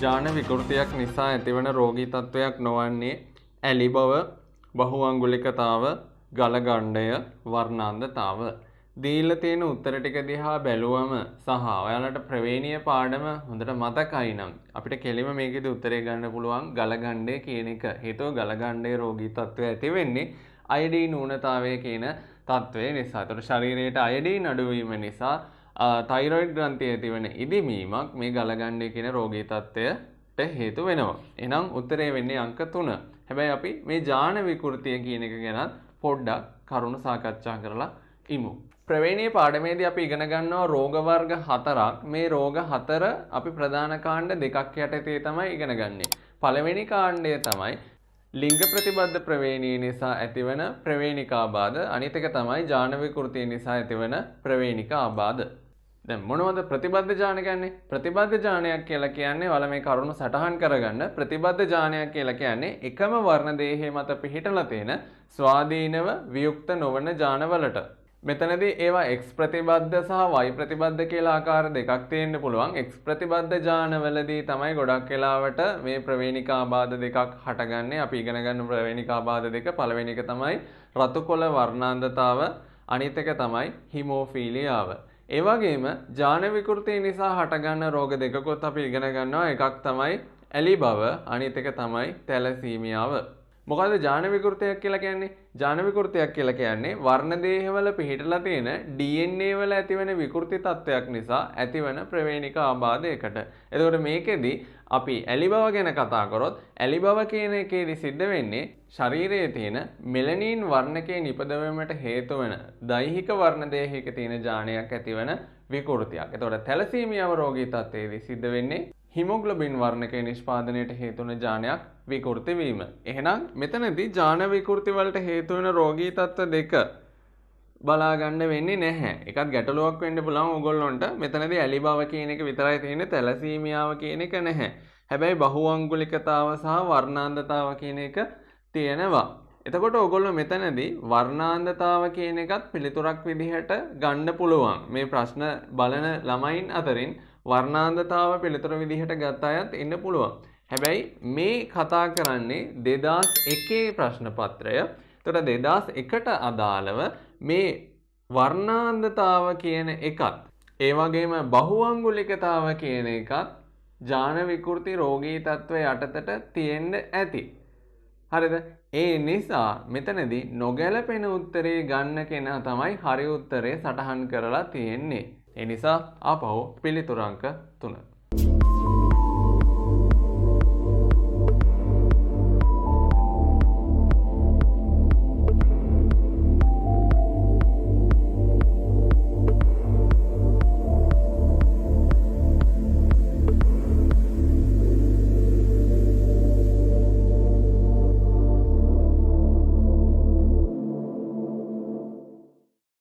ජාන විකෘතියක් නිසා ඇතිවන රෝගී තත්වයක් නොවන්නේ ඇලි බව, බහුඅංගුලිකතාව, ගලගණ්ඩය, වර්ණාන්ධතාව. දීලා තියෙන උත්තර ටික දිහා බැලුවම සහ ඔයාලට ප්‍රවේණීය පාඩම හොඳට මතකයි නම් අපිට කෙලිම මේකෙදි උත්තරේ ගන්න පුළුවන් ගලගණ්ඩය කියන එක. හේතුව ගලගණ්ඩයේ රෝගී තත්වය ඇති වෙන්නේ අයඩීන් ඌනතාවය කියන තත්වය නිසා. ඒතකොට ශරීරයට අයඩීන් අඩුවීම නිසා තයිරොයිඩ් ග්‍රන්ථිය ඇතිවන ඉදිමීමක් මේ ගලගණ්ඩය කියන රෝගී තත්වයට හේතු වෙනවා. එහෙනම් උත්තරේ වෙන්නේ අංක 3. හැබැයි අපි මේ ජාන විකෘතිය කියන එක ගැන පොඩ්ඩක් කරුණු සාකච්ඡා කරලා ඉමු. ප්‍රවේණීය පාඩමේදී අපි ඉගෙන ගන්නවා රෝග වර්ග 4ක්. මේ රෝග 4 අපි ප්‍රධාන කාණ්ඩ දෙකක් යටතේ තමයි ඉගෙන ගන්නේ. පළවෙනි කාණ්ඩය තමයි ලිංග ප්‍රතිබද්ධ ප්‍රවේණිය නිසා ඇතිවන ප්‍රවේණික ආබාධ. අනිත් එක තමයි ජාන විකෘතිය නිසා ඇතිවන ප්‍රවේණික ආබාධ. දැන් මොනවද ප්‍රතිබද්ධ ජාන කියන්නේ? ප්‍රතිබද්ධ ජානයක් කියලා කියන්නේ ඔයාලා මේ කරුණු සටහන් කරගන්න. ප්‍රතිබද්ධ ජානයක් කියලා කියන්නේ එකම වර්ණ දේහය මත පිහිටලා තියෙන ස්වාධීනව වියුක්ත නොවන ජානවලට. මෙතනදී ඒවා X ප්‍රතිබද්ධ සහ Y ප්‍රතිබද්ධ කියලා ආකාර දෙකක් තියෙන්න පුළුවන්. X ප්‍රතිබද්ධ ජානවලදී තමයි ගොඩක් වෙලාවට මේ ප්‍රවේණික ආබාධ දෙකක් හටගන්නේ. අපි ඉගෙන ගන්න ප්‍රවේණික ආබාධ දෙක පළවෙනි එක තමයි රතුකොළ වර්ණාන්ධතාව, අනිත් එක තමයි හිමෝෆීලියාව. ඒ වගේම ජාන විකෘතිය නිසා හටගන්න රෝග දෙකකුත් අපි ඉගෙන ගන්නවා. එකක් තමයි ඇලි බව, අනිත් එක තමයි තැලසීමියාව. මොකද ජාන විකෘතියක් කියලා කියන්නේ? ජාන විකෘතියක් කියලා කියන්නේ වර්ණ දේහවල පිහිටලා තියෙන DNA වල ඇතිවන විකෘති තත්වයක් නිසා ඇතිවන ප්‍රවේණික ආබාධයකට. එතකොට මේකෙදි අපි ඇලි බව ගැන කතා කරොත් ඇලි බව කියන එකේදී සිද්ධ වෙන්නේ ශරීරයේ තියෙන මෙලනින් වර්ණකයේ නිපදවීමට හේතු වෙන දෛහික වර්ණ දේහයක තියෙන ජානයක් ඇතිවන විකෘතියක්. එතකොට තැලසීමියාව රෝගී තත්ත්වයේදී සිද්ධ වෙන්නේ හිමොග්ලොබින් වර්ණකයේ නිෂ්පාදනයට හේතු වන ජානයක් විකෘති වීම. එහෙනම් මෙතනදී ජාන විකෘති වලට හේතු වෙන රෝගී තත්ත්ව දෙක බලා ගන්න වෙන්නේ නැහැ. එකක් ගැටලුවක් වෙන්න පුළුවන් ඕගොල්ලොන්ට. මෙතනදී ඇලි බව කියන එක විතරයි තියෙන්නේ, තැලසීමියාව කියන එක නැහැ. හැබැයි බහුඅංගුලිකතාව සහ වර්ණාන්ධතාව කියන එක තියෙනවා. එතකොට ඕගොල්ලෝ මෙතනදී වර්ණාන්ධතාව කියන එකත් පිළිතුරක් විදිහට ගන්න පුළුවන්. මේ ප්‍රශ්න බලන ළමයින් අතරින් වර්ණාන්ධතාව පිළිතුර විදිහට ගත අයත් ඉන්න පුළුවන්. හැබැයි මේ කතා කරන්නේ 2001 ප්‍රශ්න පත්‍රය. එතකොට 2001ට අදාළව මේ වර්ණාන්ධතාව කියන එකත් ඒ වගේම බහුඅංගුලිකතාව කියන එකත් ජාන විකෘති රෝගී තත්ත්වය යටතට තියෙන්න ඇති. හරිද? ඒ නිසා මෙතනදී නොගැලපෙන උත්තරේ ගන්න කෙනා තමයි හරි උත්තරේ සටහන් කරලා තියෙන්නේ. ඒ නිසා ආපහු පිළිතුරු අංක 3.